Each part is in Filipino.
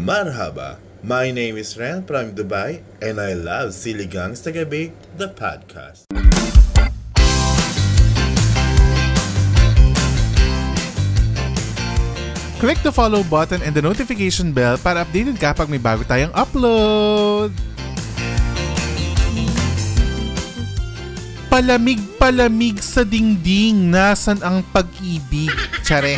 Marhaba, my name is Ren from Dubai and I love Siligang sa Gabi, the podcast. Click the follow button and the notification bell para updated ka pag may bago tayong upload. Palamig-palamig sa dingding, nasan ang pag-ibig? Tsare.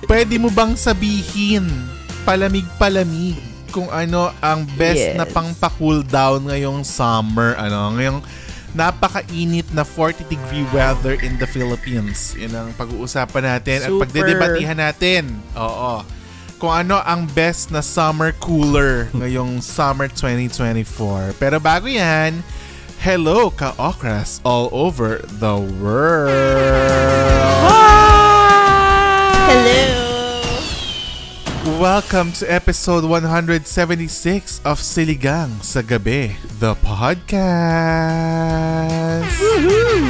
Pwede mo bang sabihin, palamig-palamig, kung ano ang best na pang-cool down ngayong summer, ngayong napakainit na 40-degree weather in the Philippines. Yun ang pag-uusapan natin at pagdedebatihan natin. Oo. Kung ano ang best na summer cooler ngayong summer 2024. Pero bago yan, hello ka-okras all over the world! Hello! Welcome to episode 176 of Siligang sa Gabi, the podcast! Woohoo!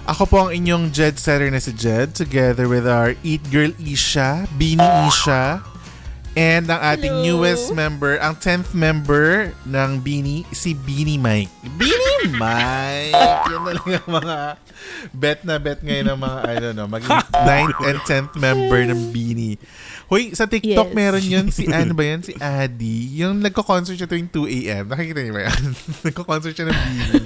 Ako po ang inyong Jed setter na si Jed, together with our Eat Girl Isha, Beanie Isha, and ang ating newest member, ang 10th member ng Beanie, si Beanie Mike. Beanie Mike! Yan na lang ang mga bet ngayon ng mga, maging 9th and 10th member ng Beanie. Hoy, sa TikTok meron yun, si Si Adi. Yung nagko-concert siya tuwing 2 a.m. Nakikita niyo ba yan? Nagko-concert siya ng Beanie.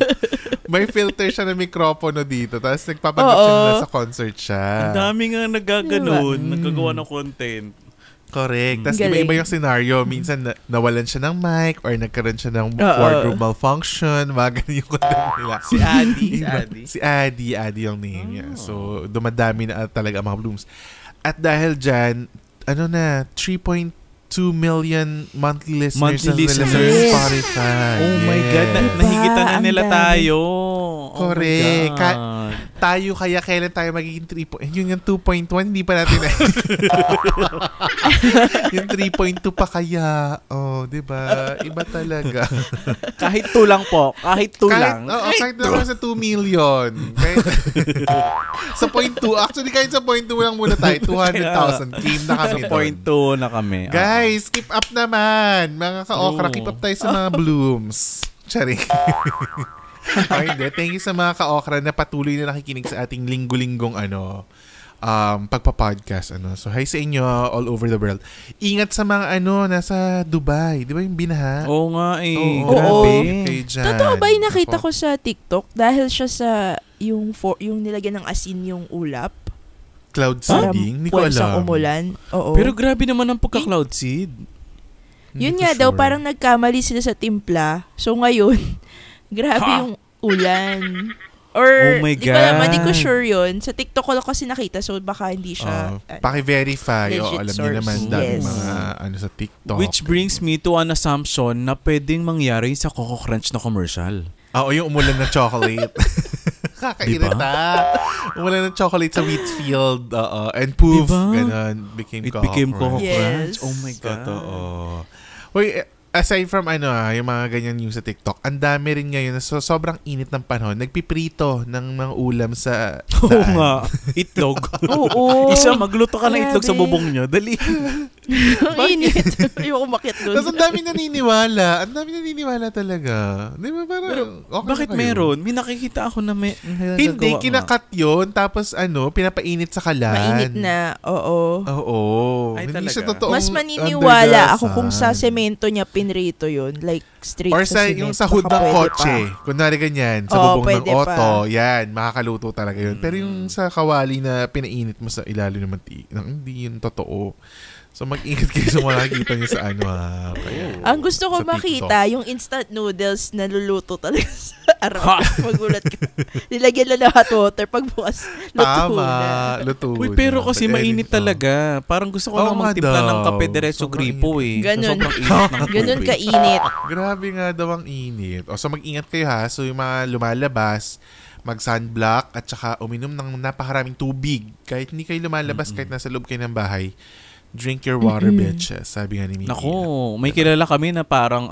May filter siya ng mikropono dito. Tapos nagpapagod siya na sa concert siya. Ang dami nga nagaganoon, nagagawa ng content. Correct. Tapos iba-iba yung scenario. Minsan nawalan siya ng mic or nagkaroon siya ng wardrobe malfunction. Mga ganun yung content nila. Si Adi yung name niya. So, dumadami na talaga ang mga blooms. At dahil dyan, 3.2 million monthly listeners sa Spotify. Oh my God. Nahigitan na nila tayo. Correct. Tayo kaya kailan tayo magiging 3. Yung 2.1 hindi pa natin yung 3.2 pa kaya. Oh, 'di ba? Iba talaga. Kahit 2 lang po. Kahit 2 lang. Kahit lang sa 2 million. Sa 0.2. Actually, kahit sa 0.2 lang muna tayo. 200,000. Game na kami. Sa 0.2 na kami. Guys, keep up naman. Mga ka-okra, keep up tayo sa mga blooms. Charing. Ay, hindi. Thank you sa mga ka-okra na patuloy na nakikinig sa ating linggo-linggong pagpa-podcast. So, hi sa inyo all over the world. Ingat sa mga nasa Dubai. Di ba yung binaha? Oo nga eh. Grabe. Totoo ba yung nakita ko sa TikTok dahil siya sa yung nilagyan ng asin yung ulap? Cloud seeding? Hindi ko alam. Umulan. Oo. Pero grabe naman ang pagka-cloud seed. Yun nga daw, parang nagkamali sila sa timpla. So ngayon, grabe yung ulan. Or, oh my God. Hindi ko sure yun. Sa TikTok ko lang kasi nakita, so baka hindi siya paki-verify. Alam niyo naman dami mga sa TikTok. Which brings me to an assumption na pwedeng mangyari sa Coco Crunch na commercial. Yung umulan na chocolate. Kakairita. Umulan ng chocolate sa Wheatfield. And poof, ganun. It became Coco Crunch. Oh my God. Totoo. Uy, aside from yung mga ganyan news sa TikTok, ang dami rin ngayon na sobrang init ng panahon. Nagpiprito ng mga ulam sa daan. Oo nga. Itlog. Oo. Isa, magluto ka ng itlog sa bubong nyo. Dali. Ang init. Ayoko umakyat doon. Tapos ang dami naniniwala. Ang dami naniniwala talaga. Di ba parang okay bakit meron? May nakikita ako na may hindi, kinakat yun. Tapos pinapainit sa kalan. Mainit na. Oo. Ay, hindi talaga. siya totoong Mas maniniwala ako kung sa semento niya pinrito yun. Like, straight or sa cement. Yung sa hood ng kotse. Kunwari ganyan. Sa bubong ng auto. Yan. Makakaluto talaga yun. Pero yung sa kawali na pinainit mo sa ilalim ng mantika, hindi yun totoo. So, mag-ingat kayo sa mga nakikita nyo sa ang gusto ko makita, yung instant noodles na luluto talaga sa araw. Magulat ka. Nilagyan lang ng hot water. Pagbukas, luto na. Luto na. Uy, pero kasi mainit talaga. Parang gusto ko lang magtimpla ng kape diretso gripo eh. Ganun. Sobrang init ng Ganun kainit. Grabe nga daw ang init. So, mag-ingat kayo ha. So, yung mga lumalabas, mag-sunblock at saka uminom ng napakaraming tubig. Kahit hindi kayo lumalabas, kahit nasa loob kayo ng bahay, Drink your water, bitches. Sabi nga ni Mimi. Nako, may kilala kami na parang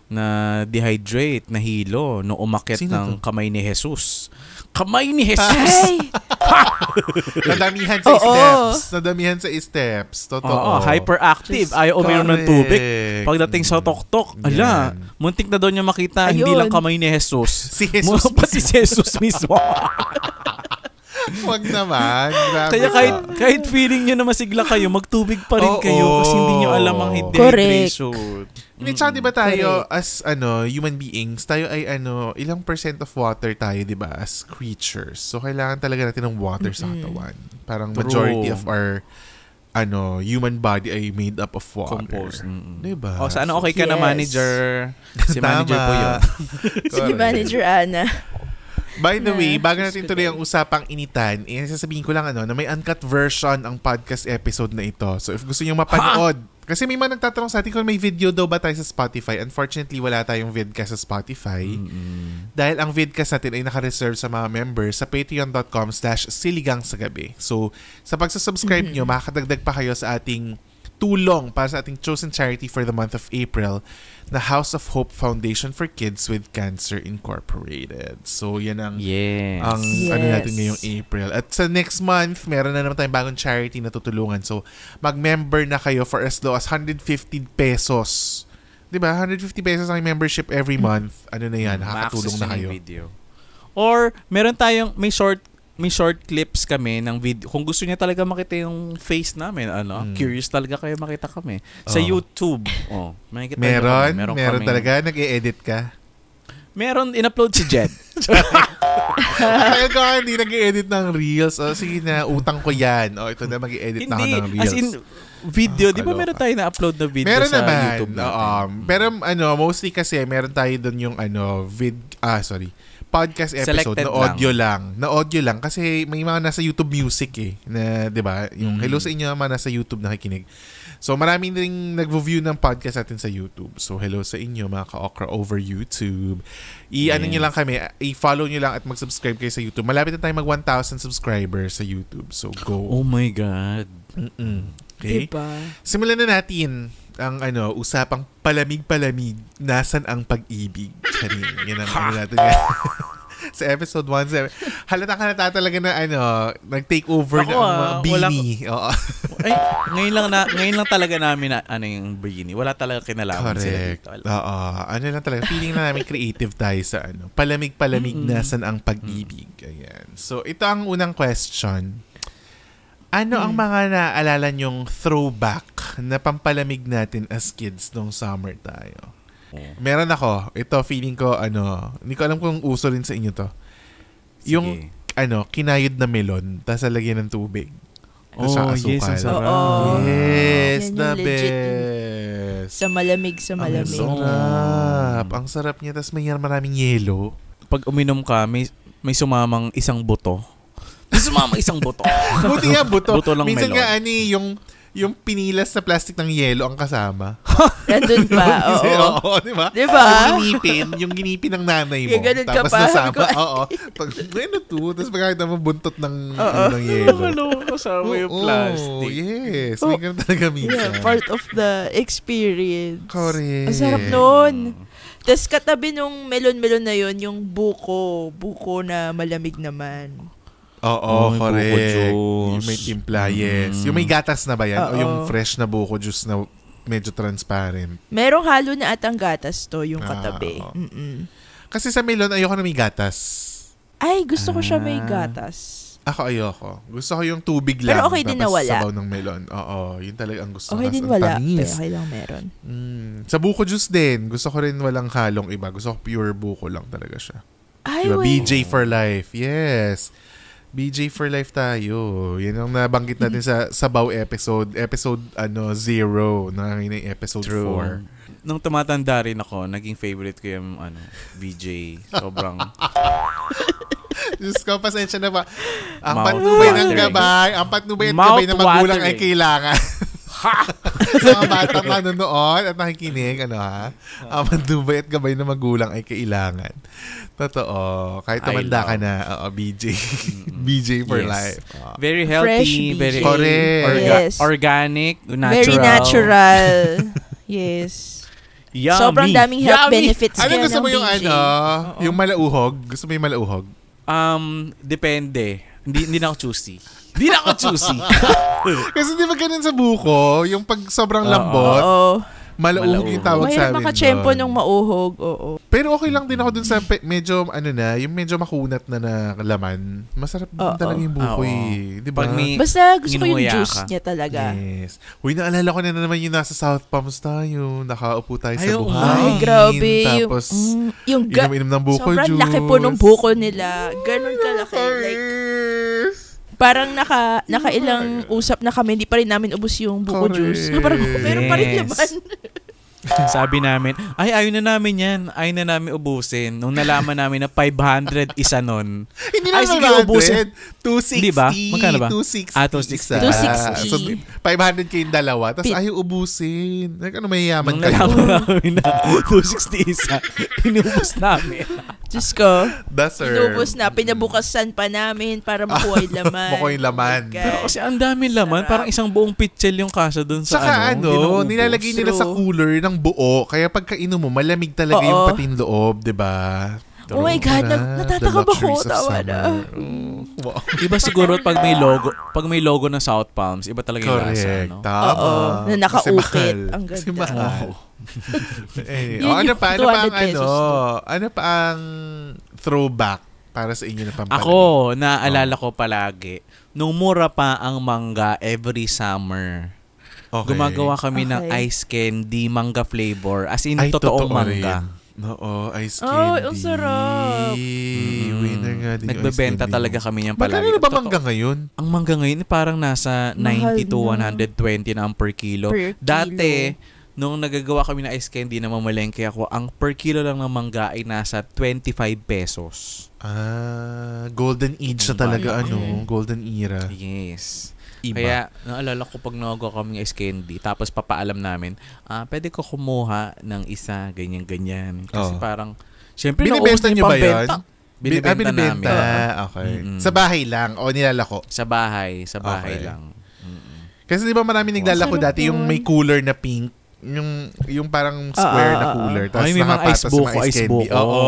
na dehydrate, nahilo, no umakyat ng kamay ni Jesus. Kamay ni Jesus! Ay! Nadamihan sa steps. Nadamihan sa steps. Totoo. Hyperactive. Ayaw uminom ng tubig. Pagdating sa tok-tok, muntik na daw niya makita, hindi lang kamay ni Jesus. Si Jesus. Pati si Jesus mismo. Huwag naman. Kaya kahit feeling nyo na masigla kayo, magtubig pa rin kayo kasi hindi nyo alam ang dehydration. Hindi, tsaka diba tayo as human beings, tayo ay ilang % of water tayo, diba, as creatures. So, kailangan talaga natin ng water sa katawan. Parang majority of our human body ay made up of water. Composed. Diba? Sana okay ka na, manager. Si manager po yun. Sige, Manager Ana. By the way, bago natin tuloy ang usapang initan, sasabihin ko lang na may uncut version ang podcast episode na ito. So if gusto niyo mapanood, kasi may mga nagtatanong sa atin kung may video daw ba tayo sa Spotify. Unfortunately, wala tayong vidcast sa Spotify. Dahil ang vidcast natin ay naka-reserve sa mga members sa patreon.com/siligangsagabi. So sa pagsasubscribe nyo, makakadagdag pa kayo sa ating tulong para sa ating chosen charity for the month of April, na House of Hope Foundation for Kids with Cancer Incorporated. So, yan ang natin ngayong April. At sa next month, meron na naman tayong bagong charity na tutulungan. So, mag-member na kayo for as low as 150 pesos. Diba? 150 pesos ang membership every month. Na yan? Nakakatulong na kayo. Video. Or, may short clips kami ng video. Kung gusto niya talaga makita yung face namin, curious talaga kayo makita kami. Sa YouTube. Meron talaga? Nag-e-edit ka? Meron, in-upload si Jed. Kaya ko hindi nag-e-edit ng reels. Sige na, utang ko yan. Ito na, mag-e-edit na ako ng reels. As in, video. Di ba meron tayo na-upload na video meron sa naman, YouTube natin? Pero mostly kasi meron tayo doon yung podcast episode Selected na audio lang kasi may mga nasa YouTube Music na 'di ba yung hello sa inyo mga nasa YouTube nakikinig. So maraming ding nagvo-view ng podcast natin sa YouTube. So hello sa inyo mga ka-okra over YouTube. Nyo lang kami, i-follow nyo lang at mag-subscribe kayo sa YouTube. Malapit na tayo mag 1,000 subscribers sa YouTube. So go. Oh my God. Okay? Diba? Simulan na natin ang usapang palamig-palamig, nasan ang pag-ibig? Charing. Yan ang natin sa episode 1. Halata talaga na nag-take over na ang mga Beanie. Ay, ngayon lang talaga namin na yung Beanie. Wala talaga kinalaman sila dito. Lang talaga. Feeling na namin creative tayo sa palamig-palamig, nasan ang pag-ibig. Ayan. So, ito ang unang question. Ano ang mga naaalala nyong throwback na pampalamig natin as kids nung summer tayo? Meron ako. Ito, feeling ko, hindi ko alam kung uso rin sa inyo to. Sige. Yung, kinayod na melon, tapos lagyan ng tubig. Yes, ang sarap. Yes, yan the yung legit best. Sa malamig. Ang sarap. Ang sarap niya, tapos may maraming yelo. Pag uminom ka, may sumamang isang buto. Isang buto. Buti nga buto. Buto lang minsan melon. nga yung pinilas na plastic ng yelo ang kasama. Nandun pa, oo. Oo, di ba? Diba? Yung ginipin ng nanay mo. Ganun ka tapos pa. nasama. Oo. Tapos pagkakita mo buntot ng yelo. Kasama yung plastic. Yes. May ganun talaga minsan. Yeah, part of the experience. Correct. Ang sarap nun. Tapos katabi nung melon-melon na yun, yung buko na malamig naman. Oo, correct. Yung may timpla, yes. Yung may gatas na ba yan? O yung fresh na buko juice na medyo transparent? Merong halo na atang gatas to, yung katabi. Kasi sa melon, ayoko na may gatas. Ay, gusto ko siya may gatas. Ako ayoko. Gusto ko yung tubig lang. Pero okay din na wala. Sabaw ng melon. Oo, yun talaga ang gusto ko. Okay din wala, pero okay lang meron. Sa buko juice din, gusto ko rin walang halong iba. Gusto ko pure buko lang talaga siya. Ay, diba? BJ for life. Yes. BJ for life tayo. Yan ang nabanggit natin sa Sabaw episode. Episode 0. Nakangin na yung episode 4. Nung tumatanda rin ako, naging favorite ko yung BJ. Sobrang... Diyos ko, pasensya na ba? Ang patnubay ng gabay. Ang patnubay at gabay na magulang ay kailangan. Sa mga batang nanonood at nakikinig, mandubay at gabay na magulang ay kailangan. Totoo. Kahit tumanda ka na, BJ. BJ for Yes. life. Very Fresh healthy, BJ. very Correct. Yes. organic, natural. Very natural. Yes. Yummy. Sobrang daming health Yummy. benefits Ano kaya gusto ng mo yung BJ. yung malauhog? Gusto mo yung malauhog? Depende. Hindi na ako choosy. Hindi na ako choosy. Kasi di ba ganun sa buko, yung pag sobrang lambot, Oo. malauhog yung tawag sa Mahirap amin makachempo doon. nung mauhog. Oo. Pero okay lang din ako dun sa medyo, yung medyo makunat na laman. Masarap din Oo. talaga yung buko Oo. Di ba? Pag may Basta gusto ko yung Nginuya juice ka. niya talaga. Yes. Uy, naalala ko na naman yung nasa South Palms tayo. Nakaupo tayo sa Ay, oo. buhangin. Ay, grabe. Tapos, yung inom-inom ng buko sobrang juice. laki po ng buko nila. Ganun kalaki. Like, parang nakailang usap na kami, hindi pa rin namin ubos yung buko Correct. juice. Parang meron pa rin Yes. laman. Sabi namin, ayaw na namin yan. Ayaw na namin ubusin. Nung nalaman namin na 500 isa nun. Hindi Ay, na sige, naman ubusin. 260. Di ba? Magkano ba? 260. Ah, 260. 260. So, 500 kayong dalawa. Tapos ayaw ubusin. Ano, mayayaman Nung kayo. nalaman namin na 260 isa, inubos namin. Diyos ko. That's sir. Inubos na. Pinabukasan pa namin para makuha yung laman. Makuha yung laman. Oh my God. Pero kasi ang daming laman, Sarap. parang isang buong pitchel yung kasha dun sa Saka hindi naubos. nilalagay nila sa True. cooler ng buo. Kaya pagkainom mo, malamig talaga Oo. yung pating loob, di ba? Oh my God, natatakab ako. Tawa na. Wow. Iba siguro pag may logo ng South Palms, iba talaga yung lasa, Correct. no? Tama. Oo. Na Kasi nakaukit. mahal. Ang Kasi ganda. mahal. Eh, Yun ano yung pa ang 200 pesos. ano pa ang throwback para sa inyo na pampalamig? Ako, naaalala ko palagi, nung mura pa ang mangga every summer, Okay. gumagawa kami ng Okay. ice candy, manga flavor, as in Ay, totoong totoo mangga. rin. Oo, ice Ay, candy. ang sarap. Winner nga din yung Nagbebenta ice candy talaga mo. kami niyan palagi. Magkano na ba Totoo. mangga ngayon? Ang mangga ngayon parang nasa 90 to na. 120 na ang per kilo. Per Dati, nung nagagawa kami ng ice candy na mamalengke ako, ang per kilo lang ng mangga ay nasa 25 pesos. Golden age na talaga, Mm. golden era. Yes. Iba. Kaya, naalala ko pag nagawa kami ng ice candy, tapos papaalam namin, pwede ko kumuha ng isa, ganyan-ganyan. Kasi Oo. parang, syempre, Binibenta naubos na niyo yung ba yan? pambenta. Binibenta namin. Okay. Mm-mm. Sa bahay lang o nilalako? Sa bahay Okay. lang. Mm-mm. Kasi di ba marami naglalako Sarap dati yung nun. may cooler na pink, yung parang square na cooler. Tapos Ay, may mga nakapatas ice sa buko, mga ice candy. buko. Oo.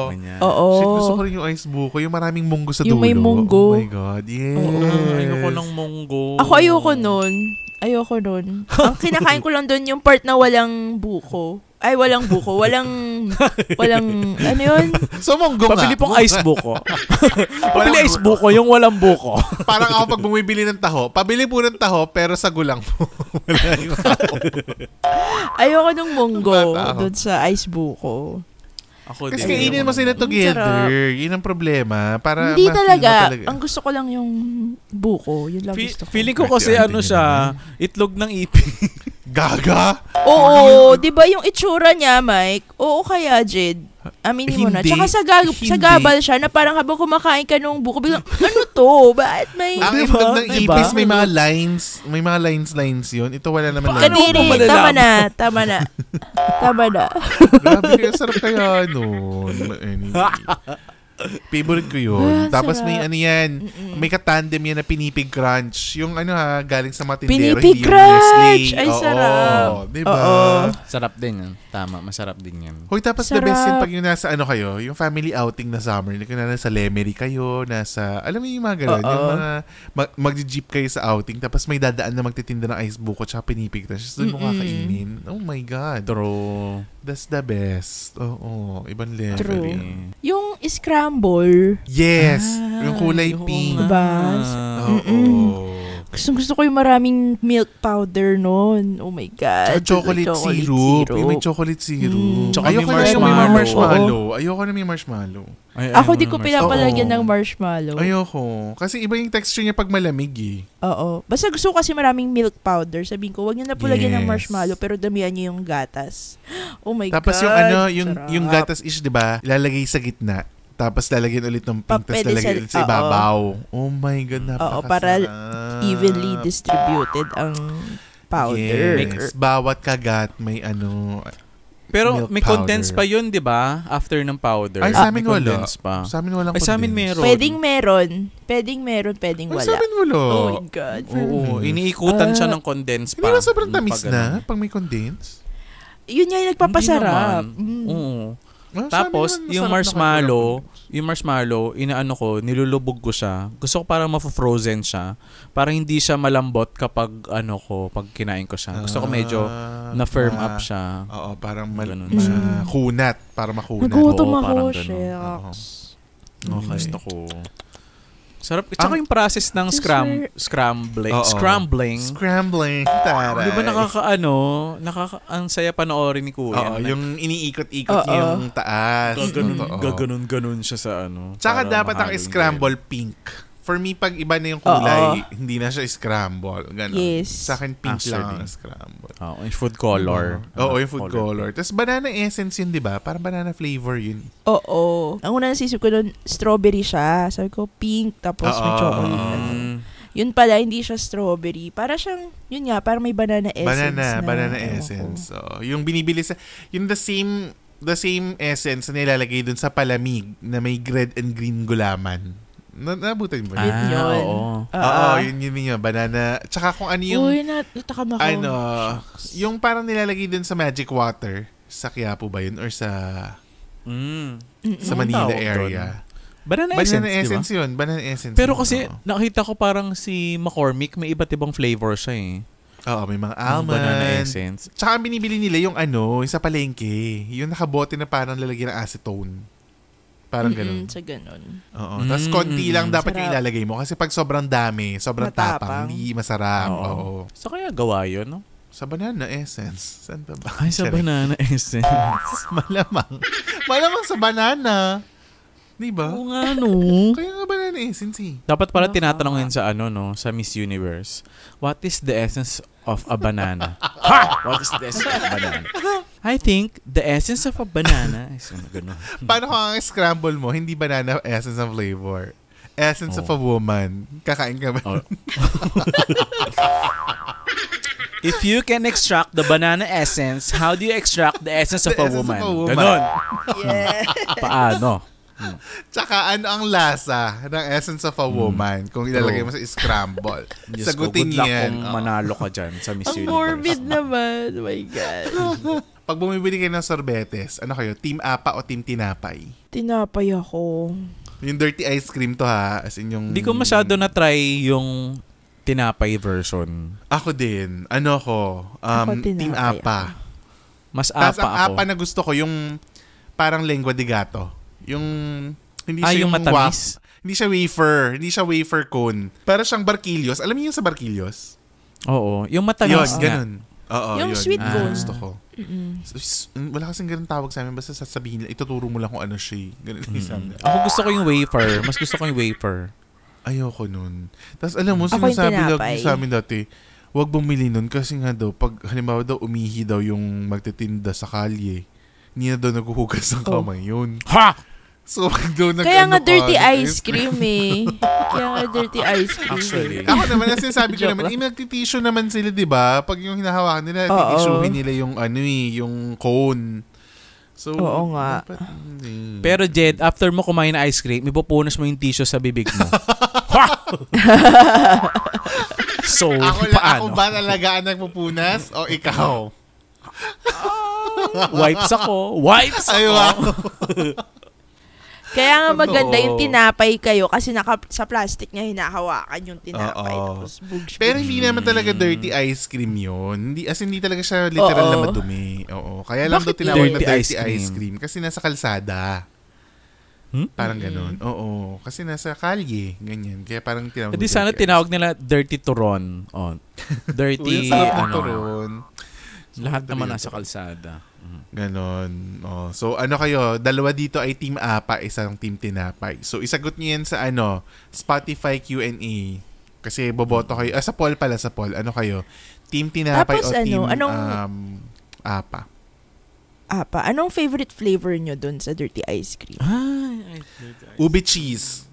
Ganyan. Oo. Shit, gusto ko rin yung ice buko. Yung maraming munggo sa dulo. Yung may munggo. Oh my God. Yes. Oo. Ayoko ng munggo. Ako ayoko nun. Ang kinakain ko lang dun yung part na walang buko. Ay, walang buko. Walang, ano yun? So, munggo nga. Pabili pong ice buko. Pabili ice buko, yung walang buko. Parang ako pag bumibili ng taho, pabili po ng taho, pero sa gulang po. Wala yung taho. Ayoko nung munggo Bata ako. dun sa ice buko. Ako Kasi din. kainin mo sila together. Yun ang problema. Para Hindi ma-feel mo talaga. talaga. Ang gusto ko lang yung buko. Yun lang gusto ko. Feeling ko kasi Ate, ano ate siya, itlog ng ipin. Gaga? Oo, di ba yung itsura niya, Mike? Oo kaya, Jed. Aminin mo na. Hindi. Tsaka sa Hindi. gabal siya na parang habang kumakain ka nung buko, biglang, ano to? Bakit may... Ang Diba? itlog ng Diba? ipis, may mga lines. May mga lines yun. Ito wala naman Paano lines. mo Kadiri, malalaman? tama na. Grabe kaya sarap kaya nun. Anyway. Favorite ko yun. Tapos may sarap. ano yan, may katandem yan na pinipig crunch. Yung ano galing sa mga tindero. Pinipig hindi yung crunch! Nestle. Ay, Oo, sarap. Diba? Oo. Sarap din yan. Tama, masarap din yan. Hoy, tapos the Sarap. best yun pag yung nasa ano kayo, yung family outing na summer, like yung nasa Lemery kayo, nasa, alam mo yung mga gano'n, Oo. yung mga mag-jeep kayo sa outing, tapos may dadaan na magtitinda ng ice buko tsaka pinipig crunch. Doon mo kakainin. Oh my God. True. That's the best. Oo, ibang level True. yun. Yung scramble, Yes, yung kulay oo pink. nga. Diba? Oo. gusto ko yung maraming milk powder nun. Oh my God. Tsaka chocolate syrup. Yung may chocolate syrup. Tsaka Ayoko may na yung may marshmallow. marshmallow. Ayoko na may marshmallow. Ay, Ako ayaw di mo ko ng pinapalagyan Oo. ng marshmallow. Ayoko. Kasi iba yung texture niya pag malamig eh. Oo. Basta gusto ko kasi maraming milk powder. Sabihin ko, wag niyo na po lagyan ng Yes. marshmallow pero damihan niyo yung gatas. Oh my Tapos God. yung ano, sarap. yung gatas ish, 'di ba? Ilalagay sa gitna. Tapos lalagyan ulit ng pink, tapos Pwede lalagyan sa- ulit sa ibabaw. Oh my God, napakasarap. para evenly distributed ang powder. Yes. Bawat kagat may Pero milk may powder. condense pa yun, di ba? After ng powder. Ay, sa amin May wala. condense pa. Sa amin walang Ay, sa amin condense. meron. Pwedeng meron, pwedeng Ay, wala. sa amin wala. Oh my God. Oo, iniikutan siya ng condense Hindi pa. ba sobrang tamis Pag na pag may condense? Yun nga yung nagpapasarap. Hindi naman. Oo. Ah, sa amin Tapos, naman yung masarap na marshmallow, inaano ko, nilulubog ko siya. Gusto ko parang ma-frozen siya. Para hindi siya malambot kapag pag kinain ko siya. Gusto ko medyo na-firm up siya. Oo, parang Ganun kunat. Para makunat. Nagutom Oo, ako, parang ganun. shucks. Okay. Gusto ko. Sarap. Tsaka yung process ng scrambling. Oo. Scrambling. Scrambling. Taray. Di ba ang saya panoorin ni Kuya. Oo, yung iniikot-ikot niya yung taas. Totoo. Gaganon siya sa Tsaka para dapat ang mahalo yung scramble pink. For me, pag iba na yung kulay, hindi na siya scramble. Ganon. Yes. Sa akin, pink lang Actually. ang scramble. Oo, yung food color. Oo, yung food color. Tapos banana essence yun, di ba? Parang banana flavor yun. Oo. Ang una nasisip ko doon, strawberry siya. Sabi ko, pink, tapos may chocolate. Yun pala, hindi siya strawberry. Para siyang, yun nga, parang may banana essence. Banana essence. So, yung binibili sa, yung the same essence na nilalagay dun sa palamig na may red and green gulaman. Nabutan mo yun? Yun. Oo, yun. Banana. Tsaka kung ano yung, Uy, natakam ako. yung parang nilalagay dun sa magic water. Sa Quiapo ba yun? Or sa Manila Tawag area. Banana essence, yun. Banana essence. Pero yun, kasi, nakita ko parang si McCormick, may iba't ibang flavor siya eh. Oo, may mga almond. Banana essence. Tsaka binibili nila yung yung sa palengke. Yung nakabote na parang lalagyan ng acetone. Parang ganun. Sa ganun. Oo. Tapos konti lang dapat yung Sarap. ilalagay mo. Kasi pag sobrang dami, sobrang Matapang. tapang, hindi masarap. Oo. Oo. So kaya gawa yun, no? Sa banana essence. Saan pa ba? Ay, sa Charing. banana essence. Malamang. Malamang sa banana. Di ba? Oo nga, no? Kaya nga banana essence eh. Dapat pala tinatanong yun sa sa Miss Universe. What is the essence of a banana? Ha! What is the essence of a banana? I think the essence of a banana is gano'n. Paano kung ang scramble mo, hindi banana essence ang flavor? Essence of a woman. Kakain ka ba? Oh. If you can extract the banana essence, how do you extract the essence of The a essence woman? of a woman. Ganon. Yeah. Paano? Tsaka ano ang lasa ng essence of a woman kung ilalagay mo sa scramble? Diyos Sagutin ko, good luck yan. kung manalo ka dyan sa Miss Ang Universe. morbid naman. Oh my God. Pag bumibili kayo ng sorbetes, ano kayo? Team Apa o Team Tinapay? Tinapay ako. Yung dirty ice cream to ha. As in yung... Hindi ko masyado na-try yung tinapay version. Ako din. Ano ko? Ako Team tinapay Apa. Mas Tapos apa ang ako. apa na gusto ko, yung parang lengua de gato. Yung... Hindi siya yung matamis? Hindi siya wafer. Hindi siya wafer cone. Para siyang barquillos. Alam niyo yung sa barquillos? Oo. Yung Yun, matamis nga. ganun. Oo, Yung yun. sweet Yun cone. gusto ko. Wala kasing ganun tawag sa amin. Basta sasabihin nila, ituturo mo lang kung ano siya. Ganun sa amin. Ako gusto ko yung wafer. Mas gusto ko yung wafer. Ayoko nun. Tapos alam mo, Ako yung sinasabi tinapay. sa amin dati, huwag bumili nun kasi nga daw, pag halimbawa daw umihi daw yung magtitinda sa kalye, hindi na daw naghuhugas ng kamay yun. Ha! So, wag daw Kaya nga nag-ano dirty ka, ice cream eh. Kaya nga dirty ice cream. Actually. Ako naman, as sinasabi ko Joke naman, lang. nagtitissue naman sila, di ba? Pag yung hinahawakan nila, Oo. titissuehin nila yung yung cone. So, Oo nga. dapat, Pero Jed, after mo kumain ng ice cream, ipupunas mo yung tissue sa bibig mo. So, ako paano? ba talaga ang nagpupunas o ikaw? Wipes ako. Wipes ako. Ay, wow. Kaya nga maganda Totoo. yung tinapay kayo kasi sa plastic niya hinahawakan yung tinapay. Oo. Tapos bugs. Pero hindi naman talaga dirty ice cream yun. Hindi talaga siya literal Oo. na madumi. Oo. Kaya lang Bakit daw tinawag na dirty dirty ice ice cream. Kasi nasa kalsada. Parang ganun. Oo. Kasi nasa kalye. Ganyan. Kaya parang tinawag Hindi na sana dirty tinawag nila dirty turon. Oh. Uy, Dirty, sarap nito ron. lahat Sarap naman nito. nasa kalsada. Ganon. Oh. So, ano kayo? Dalawa dito ay Team Apa, isang Team Tinapay. So, isagot niyo yan sa Spotify Q&A. Kasi boboto kayo. Sa poll pala, sa poll. Ano kayo? Team Tinapay Tapos o Team Apa. Apa? Anong favorite flavor nyo dun sa dirty ice cream? Ube cheese.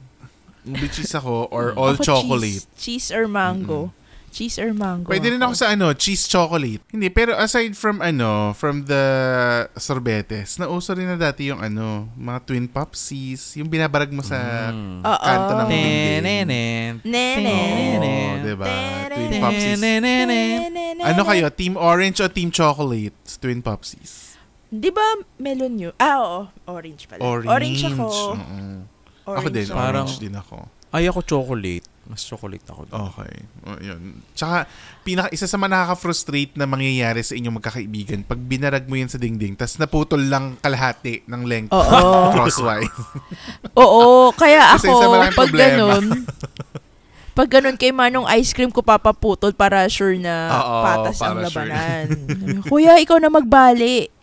Ube cheese ako or all Ako chocolate. Cheese or mango. Cheese or mango? Pwede rin ako sa cheese chocolate. Hindi, pero aside from from the sorbetes, nauso rin na dati yung mga twin popsies, yung binabarag mo sa kanto ng dingding. Diba? Twin popsies. Ano kayo? Team orange o team chocolate? Twin popsies. Di ba melon yun? Oo. Orange pala. Orange ako. Ako din. Orange din ako. Ay, ako chocolate. Mas chocolate ako doon. Okay. Yun. Tsaka, isa sa mga nakaka-frustrate na mangyayari sa inyong magkakaibigan, pag binarag mo yan sa dingding, tas naputol lang kalahati ng length crosswise. Oo. Kaya Kasi ako, pag ganun kay Manong ice cream ko papaputol para sure na patas ang labanan. Kuya, ikaw na magbali.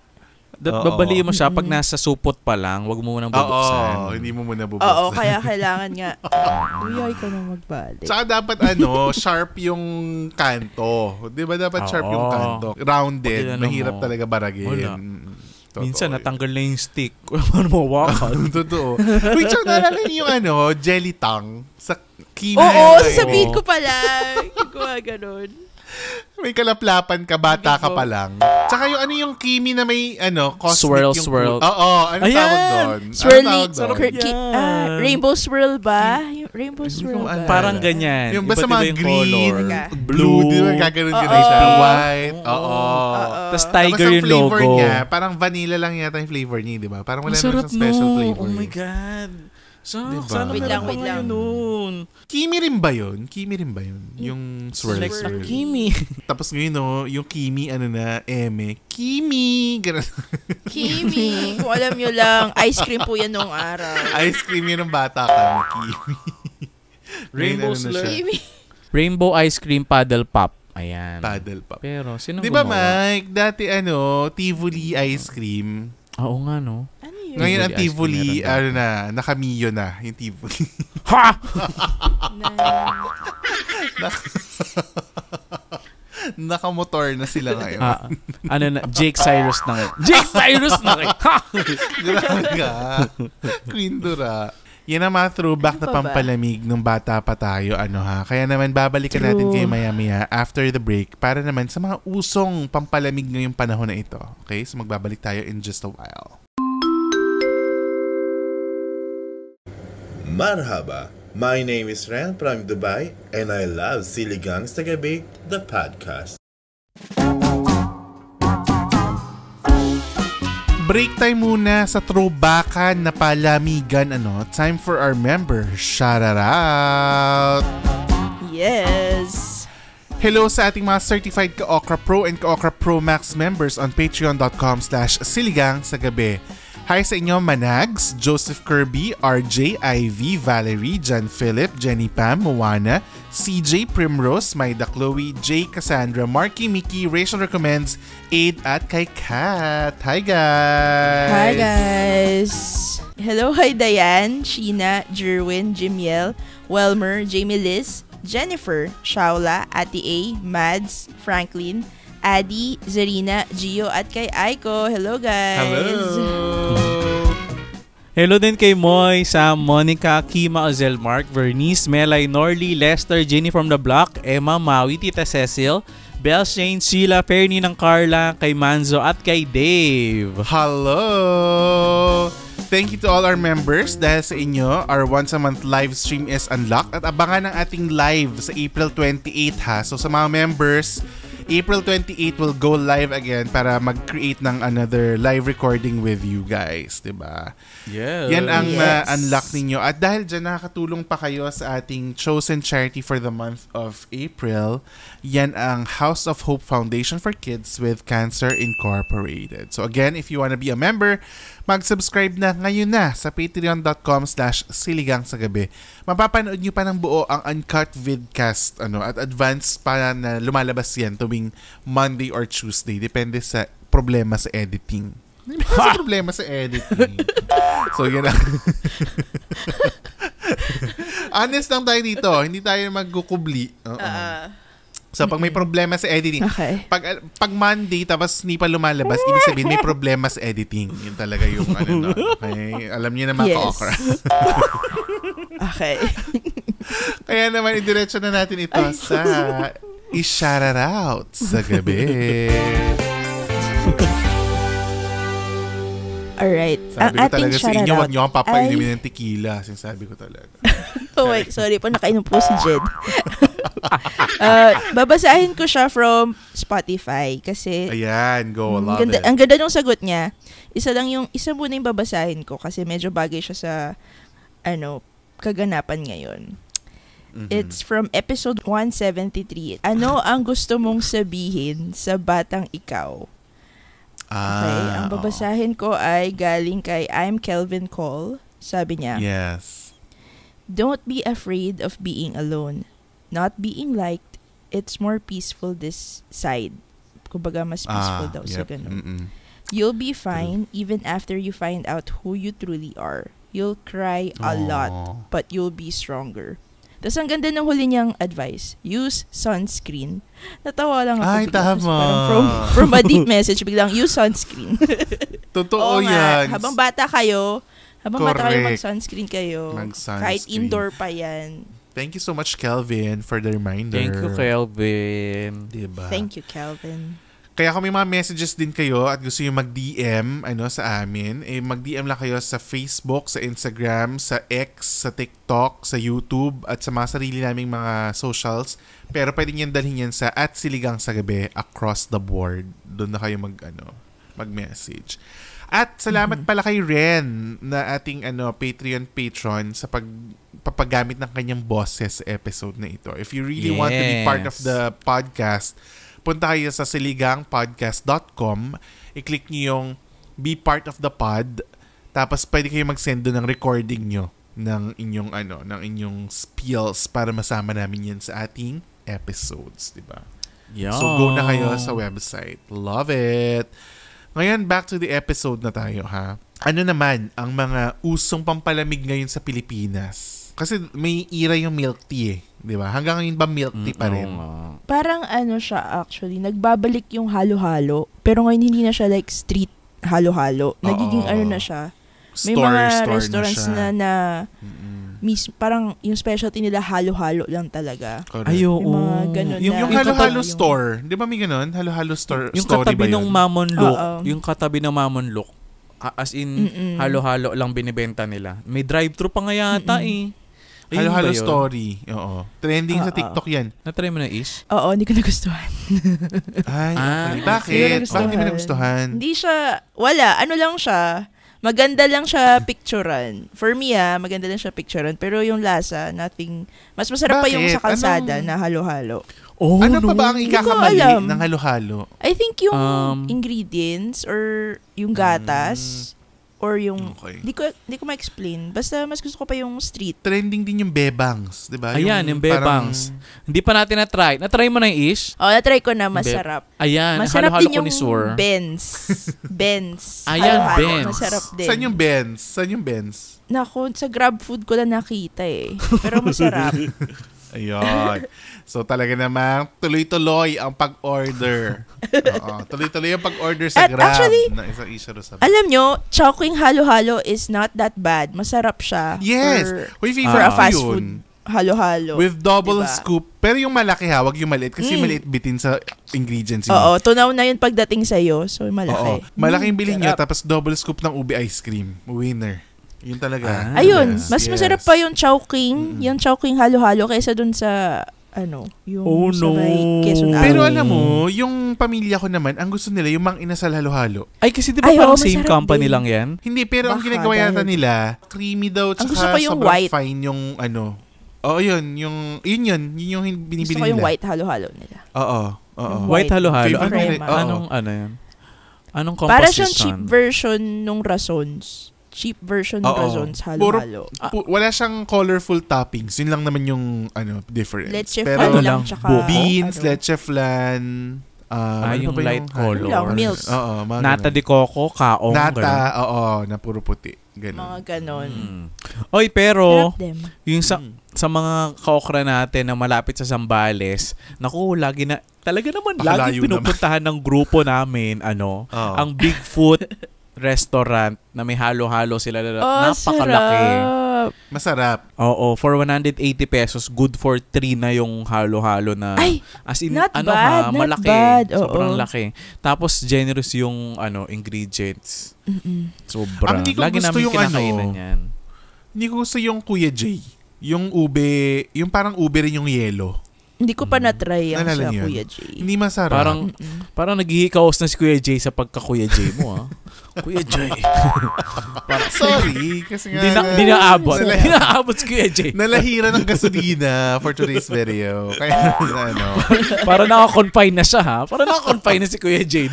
Babaliin mo siya pag nasa supot pa lang, wag mo munang bubuksan. Hindi mo muna bubuksan. Oo, kaya kailangan nga. Kuya, ikaw na magbali. Tsaka dapat sharp yung kanto. Di ba dapat sharp yung kanto? Rounded. Mahirap talaga baragin. Minsan natanggal na yung stick. Ano mo wakan? Totoo. Wait, tsaka naalala niyo yung jelly tongue sa kimi. Oo, sasabihin ko pala. Kuha ganun. May kalaplapan ka, bata ka pa lang. Tsaka yung kimi na may cosmic swirl. Oo, anong tawag doon? Swirling. Rainbow swirl ba? Rainbow swirl ba? Parang ganyan. Yung basta mga green, color. blue, di ba gagano'n ka na siya? White, Tapos tiger yung logo. Flavor niya, parang vanilla lang yata yung flavor niya, di ba? Parang wala naman siyang special flavor. Oh my God. Sana wait lang. Nun. Kimi rin ba yun? Yung swirl. Kimi. Tapos ngayon, yung Kimi, eme. Kimi! Kimi. Kung alam nyo lang, ice cream po yan noong araw. Ice cream yun ng bata ka, Kimi. Rainbow Slurp. Rainbow ice cream paddle pop. Ayan. Paddle pop. Pero, sino gumawa? Di ba, Mike? Dati, Tivoli ice cream. Oo nga, no? Ngayon ang Tivoli, nakamiyo na yung Tivoli. Ha! Nakamotor na sila ngayon. Jake Cyrus na ngayon. Jake Cyrus na ngayon! Grabe ka. Queen Dura. Yan ang mga throwback na pampalamig nung bata pa tayo. Kaya naman babalikan natin kayo maya-maya after the break para naman sa mga usong pampalamig ngayong panahon na ito. Okay? So magbabalik tayo in just a while. Marhaba, my name is Ren from Dubai and I love Siligang sa Gabi, the podcast. Break time muna sa throwbackan na palamigan. Time for our member shout out. Yes. Hello sa ating mga certified Ka-Okra Pro and Ka-Okra Pro Max members on patreon.com/siligang sa gabi. Hi sa inyo, Manags, Joseph Kirby, RJ, Ivy, Valerie, John Philip, Jenny Pam, Moana, CJ, Primrose, Maida Chloe, Jay, Cassandra, Marky, Mickey, Rachel Recommends, Aid at kay Kat. Hi guys! Hi guys! Hello kay Diane, Sheena, Jerwin, Jimiel, Welmer, Jamie Liz, Jennifer, Shaula, Ate A, Mads, Franklin, Adi, Zarina, Gio at kay Aiko. Hello guys! Hello! Hello din kay Moy, Sam, Monica, Kima, Ozel, Mark, Vernice, Melay, Norly, Lester, Jenny from the Block, Emma, Maui, Tita Cecil, Belle, Shane, Sheila, Fernie ng Carla, kay Manzo at kay Dave. Hello! Thank you to all our members dahil sa inyo, our once a month live stream is unlocked at abangan ang ating live sa April 28 ha. So sa mga members, April 28 will go live again para mag-create ng another live recording with you guys, 'di ba? Yes. Yan ang unlock ninyo. At dahil dyan nakakatulong pa kayo sa ating chosen charity for the month of April, yan ang House of Hope Foundation for Kids with Cancer Incorporated. So again, if you wanna be a member, mag-subscribe na ngayon na sa patreon.com/siligang sa gabi. Mapapanood nyo pa ng buo ang uncut vidcast at advance pa na lumalabas yan tuwing Monday or Tuesday. Depende sa problema sa editing. Sa problema sa editing. So, yun lang. Honest lang tayo dito. Hindi tayo magkukubli. So, pag may problema sa editing, okay. Pag Monday tapos hindi pa lumalabas, ibig sabihin may problema sa editing. Yun talaga yung okay? Alam niyo na mga Ka-Okra. Okay. Kaya naman, idiretso na natin ito sa i-shout it out sa gabi. Alright. Sabi ko talaga sa inyo, wag nyo akong papainimin ay- ng tequila. Sinasabi ko talaga. Oh wait, sorry po, nakainom po si Jed. Babasahin ko siya from Spotify kasi Ayan, go. Love ganda, it. ang ganda ng sagot niya. Isa muna yung babasahin ko kasi medyo bagay siya sa kaganapan ngayon. Mhm. It's from episode 173. Ano ang gusto mong sabihin sa batang ikaw? Okay, ang babasahin ko ay galing kay I'm Kelvin Cole. Sabi niya, Yes. Don't be afraid of being alone. Not being liked, it's more peaceful this side. Kumbaga, mas peaceful daw sa ganun. Mm-mm. You'll be fine even after you find out who you truly are. You'll cry a lot, but you'll be stronger. Tapos ang ganda ng huli niyang advice, use sunscreen. Natawa lang ako. Ay, bigla. Tapos tama. parang from a deep message, biglang use sunscreen. Totoo Oo nga, yan. habang bata kayo, Correct. mag-sunscreen kayo. Mag-sunscreen. Kahit indoor pa yan. Thank you so much, Kelvin, for the reminder. Thank you, Kelvin. Diba? Thank you, Kelvin. Kaya kung may mga messages din kayo at gusto nyo mag-DM sa amin, mag-DM lang kayo sa Facebook, sa Instagram, sa X, sa TikTok, sa YouTube, at sa mga sarili naming mga socials. Pero pwede nyo dalhin yan sa @siligangsagabi across the board. Doon na kayo mag-message. At salamat pala kay Ren na ating Patreon patron sa papagamit ng kanyang boses sa episode na ito. If you really want to be part of the podcast, punta kayo sa siligangpodcast.com, i-click nyo yung be part of the pod, tapos pwede kayo mag-send doon ng recording nyo ng inyong spills para masama namin yan sa ating episodes, diba? Yeah. So go na kayo sa website. Love it! Ngayon, back to the episode na tayo, ha? Ano naman ang mga usong pampalamig ngayon sa Pilipinas? Kasi may era yung milk tea, di ba? Hanggang ngayon ba milk tea pa rin? Parang siya actually, nagbabalik yung halo-halo. Pero ngayon hindi na siya like street halo-halo. Nagiging na siya. May mga restaurants na parang yung specialty nila halo-halo lang talaga. Correct. Ay, oo. May mga ganun Yung na. halo-halo Yung- store. Di ba may ganun? Halo-halo store. Yung Story katabi ba ng yun? Mamon Look, Oo. yung katabi ng Mamon Look, as in, halo-halo lang binibenta nila. May drive-thru pa nga yata Ayun Halo-halo ba yun? story. Oo. Trending sa Oo. TikTok yan. Na-try mo na, Ish? Oo, hindi ko nagustuhan. Ay, okay. Ah, Bakit? hindi ko Bakit hindi mo nagustuhan. nagustuhan? Hindi siya, lang siya. Maganda lang siya picturean. For me maganda lang siya picturean. Pero yung lasa, nothing. Mas masarap pa yung Bakit? sa kalsada na halo-halo. Oh, Ano pa ba ang Hindi ko ikakamali alam. ng halo-halo? I think yung Um, ingredients or yung gatas or yung Okay. hindi ko ma-explain. Basta mas gusto ko pa yung street. Trending din yung bebangs, di ba? Ayan, yung bebangs. Hindi pa natin na-try. Na-try mo na yung Ish? Oh, na-try ko na, masarap. Ayan, Masarap halo-halo din yung connoisseur. Benz. Benz. Ayan, Halo-halo, Benz. Masarap din. Saan yung Benz? Saan yung Benz? Naku, sa Grab food ko lang nakita Pero masarap. Ayun. So talaga namang tuloy-tuloy ang pag-order. Oo, tuloy-tuloy ang pag-order sa At Grab. actually, na isang issue sa Alam nyo, Chowking halo-halo is not that bad. Masarap siya. Yes. Uy, For a fast yun. food halo-halo. With double Diba? scoop. Pero yung malaki wag yung maliit. Kasi maliit bitin sa ingredients yun. Oo, tunaw na yun pagdating sa'yo. So, Oo. malaki. Malaki yung bilhin nyo, Sarap. tapos double scoop ng ube ice cream. Winner. Yun talaga. Ayun, Yes, mas yes. masarap pa yung Chowking, yung Chowking halo-halo kaysa dun sa, yung Oh, sa no. may Quezon Pero Avenue. alam mo, yung pamilya ko naman, ang gusto nila, yung mang inasal halo-halo. Ay, kasi di ba Ay, parang oo, same masarap company din. lang yan? Hindi, pero ang Baka, ginagawa yata dahil- nila, creamy daw, Ang tsaka gusto ko yung sobrang white. fine yung Oo, yun yung binibili Gusto ko yung nila. white halo-halo nila. Oo. Yung White halo-halo. Favorite Anong, nila. Oo. anong ano yan? Anong Para composition? siyang cheap version nung Razons. Cheap version ng Oo. Razons Puro- halo-halo. Wala siyang colorful toppings. Yun lang naman yung difference. Leche Pero flan ano lang, lang, tsaka beans, ano. leche flan, yung light color. Lang, milk. Oo, mga Nata ganun. de coco, kaong. Nata, ganun. oo, na puro puti. Ganun. Mga ganon. Oy, pero Sarap din. yung sa mga kaokra natin na malapit sa Zambales, naku, lagi na talaga naman Pakalayo lagi pinupuntahan ng grupo namin Oo. ang Bigfoot restaurant na may halo-halo sila. Oh, Napakalaki. sarap. Masarap. Oo, for 180 pesos, good for 3 na yung halo-halo na. Ay, as in, not bad, not malaki. bad. Sobrang Oo. laki. Tapos, generous yung ingredients. Sobrang. Hindi ko Lagi gusto namin yung kinakainan yan. Hindi ko gusto yung Kuya J. Yung ube, yung parang ube rin yung yelo. Hindi ko pa na-try ang Nalala sa niyo yun? Kuya J. Hindi masarap. Parang naghihikaos na si Kuya J sa pagka-Kuya J mo, ha? Kuya J. Sorry. Kasi nga, Hindi na abot. Nala- Hindi na abot si Kuya J. nalahira ng gasolina for today's video. Kaya, Para naka-confine na siya, ha? Para naka-confine na si Kuya J.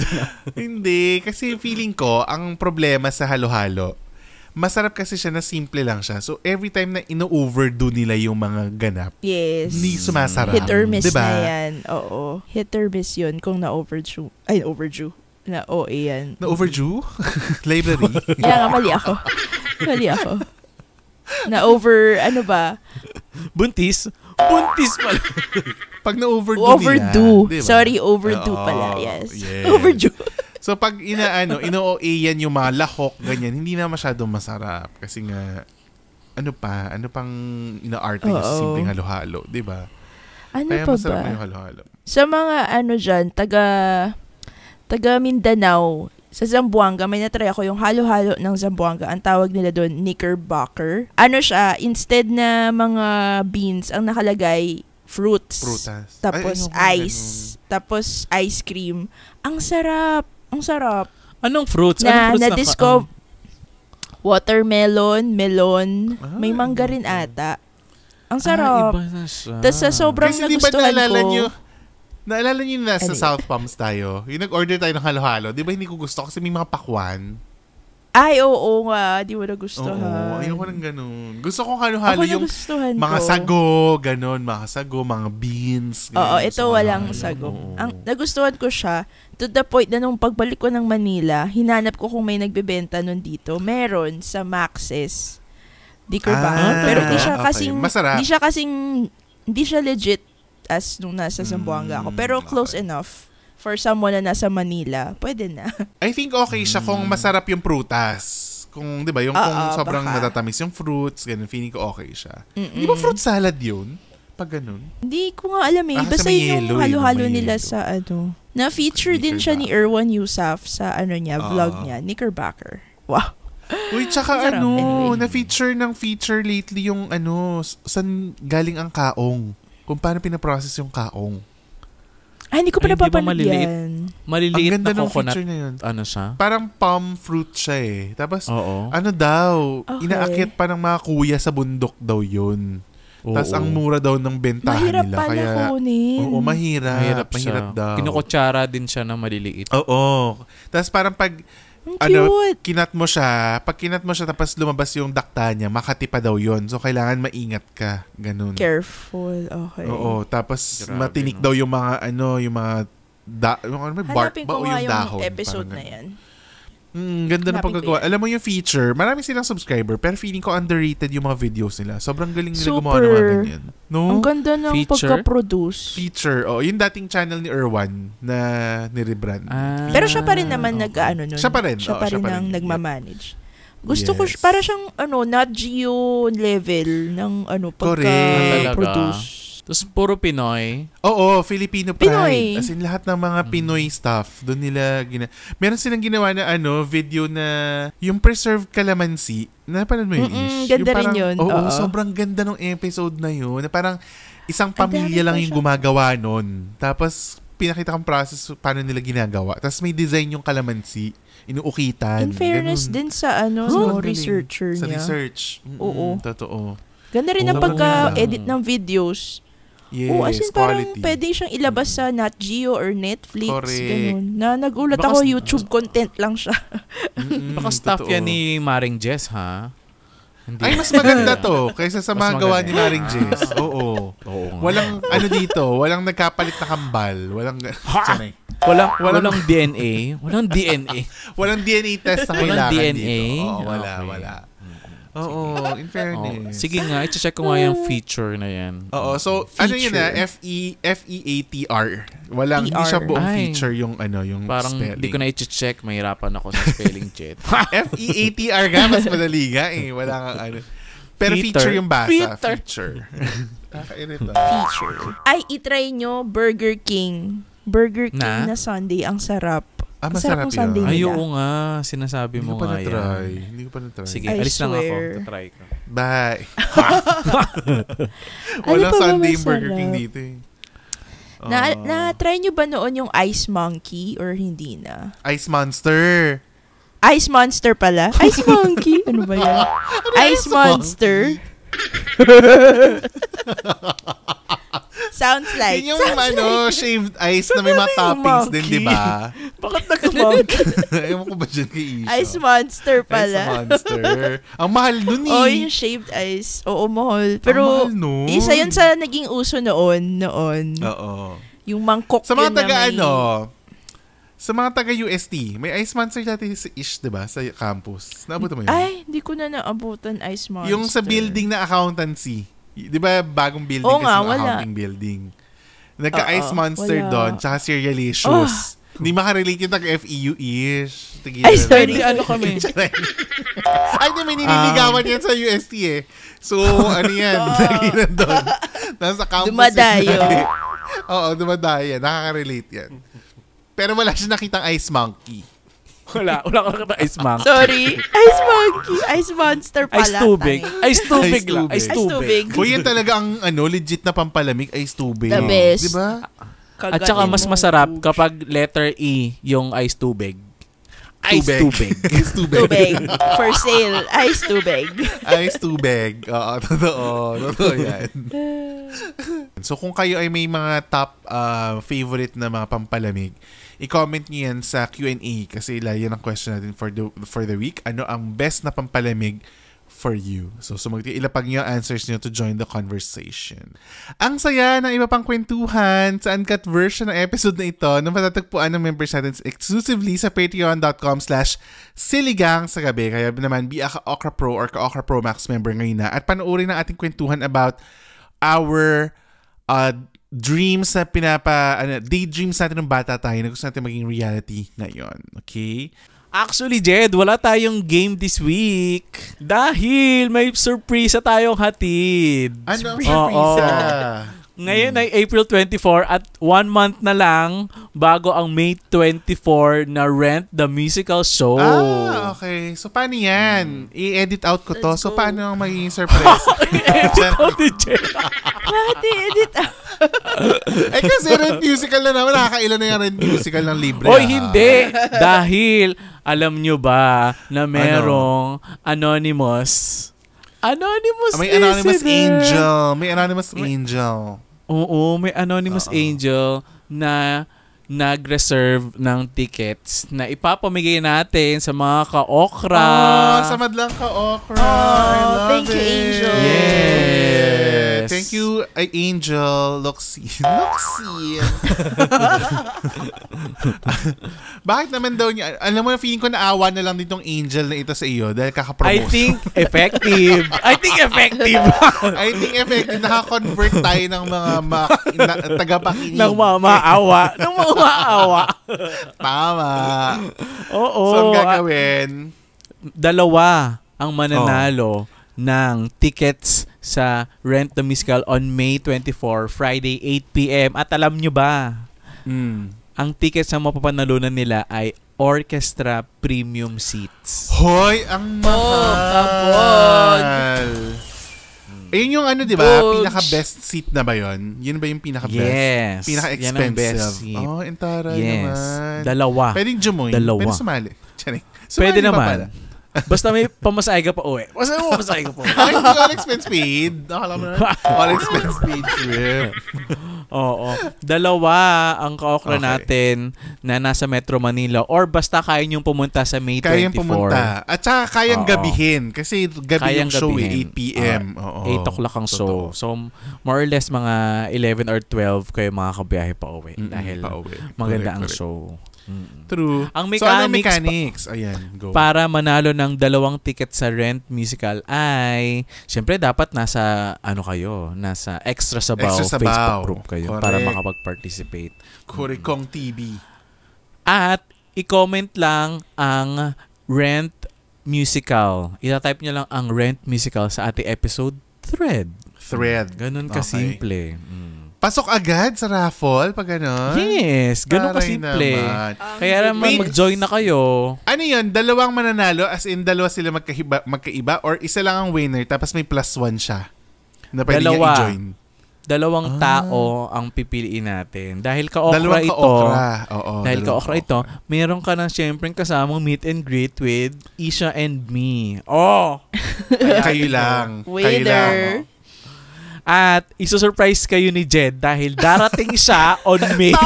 Hindi. Kasi feeling ko, ang problema sa halo-halo, masarap kasi siya na simple lang siya. So, every time na ino-overdo nila yung mga ganap, Yes. hindi sumasarap. Hit or miss diba? na yan. Oo. Hit or miss yun kung na-overdue. Ay, overdue. Na-OA yan. Na-overdue? Library? Kaya nga, mali ako. Na-over, ano ba? Buntis? Buntis pala. Pag na-overdue Overdue. nila. Diba? Sorry, overdue Oo, pala. Yes. yes. Overdue. So, pag ino-OA yan yung mga lahok, ganyan, hindi na masyadong masarap. Kasi nga, ano pang ina-arte nyo sa Oo. simpleng halo-halo, di ba? Ano Kaya pa masarap ba? na yung halo-halo. Sa mga dyan, taga Mindanao, sa Zamboanga, may natry ako yung halo-halo ng Zamboanga. Ang tawag nila doon, knickerbocker. Ano siya, instead na mga beans, ang nakalagay, fruits. Prutas. Tapos Ay, ayoko, ice. Tapos ice cream. Ang sarap. Ang sarap. Anong fruits? Na, Anong fruits na-discover. Watermelon, melon, may mangga rin ata. Ang sarap. iba na siya. Tapos sa sobrang Kasi di ba nagustuhan naalala nyo na sa Ano yun? South Palms tayo, yung nag-order tayo ng halo-halo, di ba hindi ko gusto kasi may mga pakwan? Ay, oo nga. Di mo nagustuhan. Oo, ayoko ng ganun. Gusto kong Ako halo-halo yung nagustuhan mga ko. sago, ganun, mga sago, mga beans. Oo, ganun. ito Gusto ko walang halo-halo. sago. Oo. Ang nagustuhan ko siya to the point na nung pagbalik ko ng Manila, hinanap ko kung may nagbebenta nun dito. Meron sa Max's. Knickerbocker. Pero hindi siya okay. kasing Masarap. hindi siya legit as nung nasa Zamboanga ako. Pero close okay. enough for someone na nasa Manila. Pwede na. I think okay siya kung masarap yung prutas. Kung, di ba, yung kung sobrang baka. natatamis yung fruits, ganun, feeling ko okay siya. Mm-mm. Di ba fruit salad yun? Pag ganun. Hindi ko nga alam eh. Ah, kasi Basta may yun yellow yung halo-halo may nila yellow. sa Na-feature din siya ni Erwan Yusuf sa vlog Oo. niya, Knickerbocker. Wow. Uy, tsaka Masarap. Anyway. na-feature lately yung saan galing ang kaong. Kung paano pinaprocess yung kaong. Ay, hindi ko pa Ay, hindi ba napapanood maliliit? yan. Maliliit Ang ganda na ng coconut. feature na yun. Ano siya? Parang palm fruit siya eh. Tapos, Oo. ano daw, Okay. inaakit pa ng mga kuya sa bundok daw yun. Tapos, ang mura daw ng bentahan Mahirap nila. pala Kaya, kunin. oo, mahirap. Mahirap Mahirap siya. daw. Kinukutsara din siya na maliliit. Oo. Tapos, parang pag, Ang cute. pag kinat mo siya, tapos lumabas yung dakta niya, makati pa daw yun. So, kailangan maingat ka. Ganun. Careful. Okay. Oo. Tapos, Grabe, matinik no? daw yung mga, yung mga, may bark Hanapin ba ko o nga yung yung dahon? episode Parang na ganun. yan. Ganda ng Hanapin ko pagkagawa. yan. Alam mo yung feature, marami silang subscriber, pero feeling ko underrated yung mga videos nila. Sobrang galing nila gumawa ng mga Super. ganyan. No? Ang ganda ng Feature? pagka-produce. Feature. Oh, yung dating channel ni Erwan na ni-rebrand. Pero siya pa rin naman okay. nag-ano nun. Siya pa rin. Siya Oo, pa siya rin pa ang rin. nagmamanage. Gusto ko, Yes. para siyang, Nat Geo level ng, Correct. pagka-produce. Tapos puro Pinoy. Oo, Filipino Pride. Pinoy. As in, lahat ng mga Pinoy stuff, doon nila meron silang ginawa na video na yung preserved calamansi. Napanood mo yun, Ish? Ganda Yung rin parang, yun. Oo, Oo. sobrang ganda ng episode na yun. Na parang isang Ang pamilya dami lang pa yung siya. gumagawa nun. Tapos, pinakita kang process paano nila ginagawa. Tapos may design yung calamansi. Inuukitan. In fairness ganun. din sa Sobrang galing. researcher Sa niya. research. Oo. Totoo. Ganda rin ang Sobrang pagka-edit ganda. ng videos. Yes, Oo, as in parang quality. pwede siyang ilabas sa Nat Geo or Netflix. Correct. Ganun. Na nagulat Baka ako, YouTube content lang siya. Baka staff totoo. yan ni Maring Jess, ha? Hindi. Ay, mas maganda to kaysa sa Mas mga gawa maganda. ni Maring Jess. Oo. Oo nga. Walang, dito, walang nagkapalit na kambal. Walang, Sanay. Walang DNA. Walang DNA. Walang DNA test na Walang kailangan DNA? dito. Oo, wala, Okay. wala. Oo, in fairness. Sige nga, i-check ko nga yung feature na yan. Oo, so ano yun na, FEATR. Walang, hindi siya buong feature yung yung parang spelling. hindi ko na i-check, mahirapan ako sa spelling check. FEATR nga, mas madali nga eh. Wala kang Pero feature yung basa. Feature. Kakairita. Feature. Ay, itry nyo Burger King. Burger King na sundae. Ang sarap. Masarap ng sundae yun. Ay, nila. oo nga. Sinasabi mo nga yan. Hindi ko pa na-try. Sige, I alis lang ako. swear. Tatry ko. Bye. Ano Walang pa ba sundae yung Burger masarap? King dito eh. Na-try nyo ba noon yung Ice Monkey or hindi na? Ice Monster. Ice Monster pala? Ice Monkey? Ano ba yan? Ice Monster? Sounds like. Yun yung shaved ice na may mga toppings din, di ba? Bakit nag-monkey? Ewan ko ba dyan kay Isha? Ice Monster pala. Ice Monster. Ang mahal nun eh. Oh, yung shaved ice. Oo, mahal. Pero, ang mahal nun. isa yun sa naging uso noon. Oo. Yung mangkok Sa mga yun na taga may... sa mga taga UST, may Ice Monster dati sa Ish, di ba? Sa campus. Naabutan mo yun? Ay, hindi ko na naabutan Ice Monster. Yung sa building na accountancy. Di ba bagong building Oo kasi nga, yung wala. accounting building. Nagka-Ice Monster wala. doon, tsaka Cerealicious. Hindi makarelate yung taga-FEU-ish. Ay, sorry. Ano kami? Ay, di, may niniligawan yan sa UST eh. So, ano yan? Lagi nandun. Nasa campus. Dumadayo. Oo, dumadayo. Nakaka-relate yan. Pero wala siya nakitang ice monkey. Wala ko nakakita ice monkey. Sorry. Ice Monkey. Ice Monster pala. Ice tubig. Tangin. Ice tubig Ice lang. tubig. Ice Ice tubig. tubig. O yan talaga ang legit na pampalamig, ice tubig. The best. Diba? At saka mas masarap kapag letter E yung ice tubig. Ice tubig. Ice tubig. Tubig. For sale. Ice tubig. Ice tubig. Oo, totoo. Totoo yan. So kung kayo ay may mga top favorite na mga pampalamig, i-comment niyo yan sa Q&A kasi yan ang question natin for the week. Ano ang best na pampalamig for you? So ilapag niyo ang answers niyo to join the conversation. Ang saya ng iba pang kwentuhan sa uncut version ng episode na ito na matatagpuan ng members natin exclusively sa patreon.com/siligang sa gabi. Kaya naman be a Ka-Okra Pro or Ka-Okra Pro Max member ngayon na at panoorin ang ating kwentuhan about our dreams na daydreams natin ng bata tayo na gusto natin maging reality ngayon. Okay? Actually, Jed, wala tayong game this week. Dahil may surprise tayong hatid. Ano ang surprise? Ngayon ay April 24 at 1 month na lang bago ang May 24 na Rent the Musical Show. Okay. So, paano yan? I-edit out ko to. Let's So, go. paano ang magiging surprise? Bakit i-edit out? Kasi Rent Musical na naman. Nakakailan na yung Rent Musical ng libre. Oy, hindi. Dahil, alam nyo ba na merong anonymous May anonymous listener. angel. May anonymous angel. Oo, may anonymous angel na nag-reserve ng tickets na ipapamigay natin sa mga ka-okra. Sa madlang ka-okra. I love thank you, it. Angel. Yes. Thank you, Angel. Loxie. Bakit naman daw niya? Alam mo, feeling ko naawa na lang ditong Angel na ito sa iyo dahil kakapromote. I think effective. I think effective. Naka-convert tayo ng mga tagapakinig. Ng mga maawa. Tama. Oo. So, ang gagawin? Dalawa ang mananalo ng tickets sa Rent the Musical on May 24, Friday, 8 p.m. At alam nyo ba, ang tickets na mapapanalunan nila ay orchestra premium seats. Hoy, ang mahal. Ayun yung di ba? Pinaka-best seat na ba yun? Yun ba yung pinaka-best? Yes. Pinaka-expensive. Yan ang best seat. Entaray Yes. naman. Dalawa. Pwedeng join. Dalawa. Pwede sumali. Charing. Pwede Sumali pa naman. pala. Basta may pamasahe ka pa uwi. Basta mo pamasahe ka pa uwi. Ay, hindi all expense paid. Nakala mo na. All expense paid trip. Oo. Dalawa ang ka-okra Okay. natin na nasa Metro Manila or basta kaya niyong pumunta sa May 24. Kayang pumunta. At saka kayang Oo. gabihin. Kasi gabi Kayang yung show gabihin. 8 p.m. Oo. 8 o'clock ang show. Totoo. So, more or less mga 11 or 12 kayo makakabiyahe pa uwi. Dahil pauwi. maganda ang Correct. show. True. Ang So, ano mechanics, mechanics? Ayan, go. para manalo ng 2 ticket sa Rent Musical ay syempre dapat nasa nasa Extra Sabaw Extra Sabaw. Facebook group kayo para Correct. makapag-participate. Kurikong TV. At i-comment lang ang Rent Musical. Ita-type nyo lang ang Rent Musical sa ating episode thread. Okay. Ganun kasimple. Pasok agad sa raffle pag gano'n? Yes, ganun Taray kasimple. naman. Kaya naman mag-join na kayo. Ano yun? Dalawang mananalo as in dalawa sila magkaiba or isa lang ang winner tapos may +1 siya na pwede niya Dalawa. i-join. Dalawang tao ang pipiliin natin. Dahil ka-okra Dalawang ito. ka-okra. Oo, Dahil dalawang ka-okra ito, meron ka na syempre kasamang meet and greet with Isha and me. Oh! Kayo lang. Kayo lang. Waiter. At isusurprise kayo ni Jed dahil darating siya on May 20.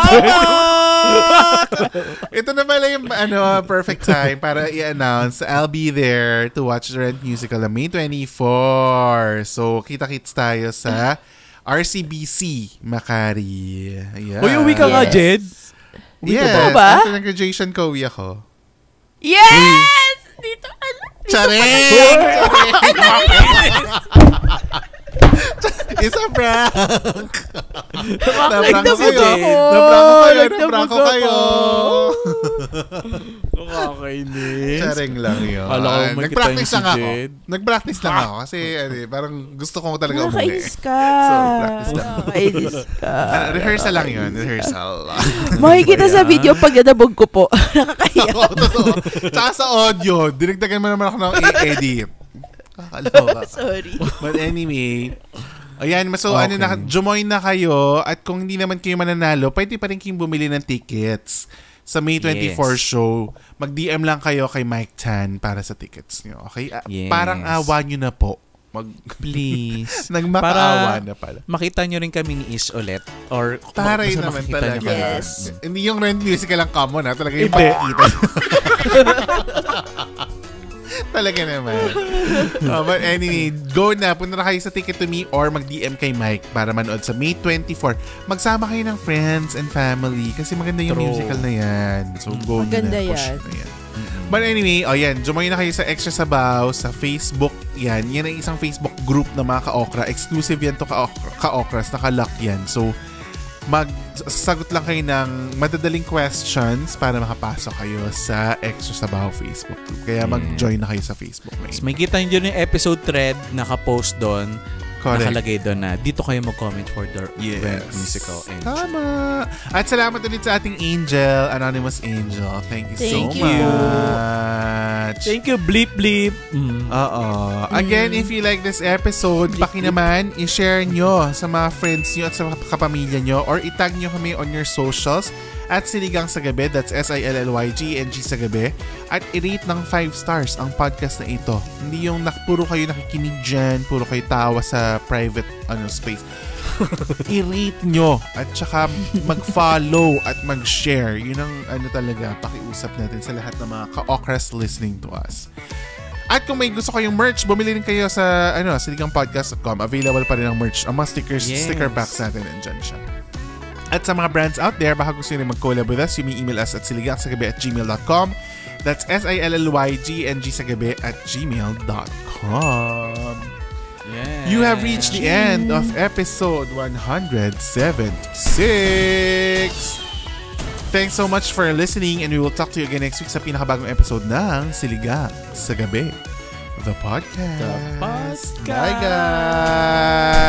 Ito na pala yung perfect time para i-announce. I'll be there to watch the Rent Musical on May 24. So, kita-kits tayo sa RCBC Makati. Ayan. Uy, uwi ka nga, Yes. Jed. Yes. Totoo ba? After ng graduation ko, uwi ako. Yes! Dito, Charing! Isa prank! Naprank ko kayo. Naprank ko kayo. Nakakainis. Charing lang yun. Alam ko may Nag-practice kita lang niyo si ako. Jed. Nag-practice lang ako kasi parang gusto ko talaga umuwi. nakakainis ka. So, practice lang. Nakakainis ka. Rehearsal lang yun. Rehearsal. Makikita sa video pag nadabog ko po. Nakakaya. Oo, totoo. Tsaka sa audio, dinagdagan mo naman ako ng i-edit. Kakaloka. Sorry. But anyway, ayan, so Okay. jumoin na kayo at kung hindi naman kayo mananalo, pwede pa rin kayong bumili ng tickets sa May 24 Yes. show. Mag-DM lang kayo kay Mike Tan para sa tickets nyo. Okay? Yes. Parang awa nyo na po. Please. Nagmakaawa na pala. Makita nyo rin kami ni Ish ulit. Or Taray basta naman makita nyo talaga. kami. Yes. Hindi yung Rent Musical lang common ha. Talaga yung Hindi. pagkikita. Talaga naman. But anyway, go na. Punta na kayo sa Ticket to Me or mag-DM kay Mike para manood sa May 24. Magsama kayo ng friends and family kasi maganda yung True. musical na yan. So go Maganda na. Push yan. na yan. But anyway, yan. Jumoy na kayo sa Extra Sabaw sa Facebook. Yan. Yan ang isang Facebook group na mga ka-okra. Exclusive yan to ka-okras. Naka-lock yan. So, magsasagot lang kayo ng madadaling questions para makapasok kayo sa Extra Sabaw Facebook group. Kaya mag-join na kayo sa Facebook. Mas may kita nyo yung episode thread, naka-post doon. Correct. Nakalagay doon na dito kayo mag-comment for the Yes. Rent Musical. And Tama. At salamat ulit sa ating Angel, Anonymous Angel. Thank you so Thank you. much. thank you, Bleep Bleep. Oo. Again, if you like this episode, paki naman, i-share nyo sa mga friends nyo at sa kapamilya nyo or itag nyo kami on your socials at Siligang sa Gabi, that's SILLYGNG sa Gabi, at i-rate ng 5 stars ang podcast na ito. Hindi yung puro kayo nakikinig dyan, puro kayo tawa sa private space. I-rate nyo at saka mag-follow at mag-share. Yun ang talaga, pakiusap natin sa lahat ng mga ka-okras listening to us. At kung may gusto kayong merch, bumili rin kayo sa siligangpodcast.com. Available pa rin ang merch. Ang mga stickers, Yes. sticker packs natin, andyan siya. At sa mga brands out there, baka gusto nyo rin mag-collab with us, you may email us at siligangsagabi@gmail.com. That's SILLYGNG@gmail.com. Yeah. You have reached the end of episode 176. Thanks so much for listening and we will talk to you again next week sa pinakabagong episode ng Siligang sa Gabi, the podcast. The podcast. Bye guys!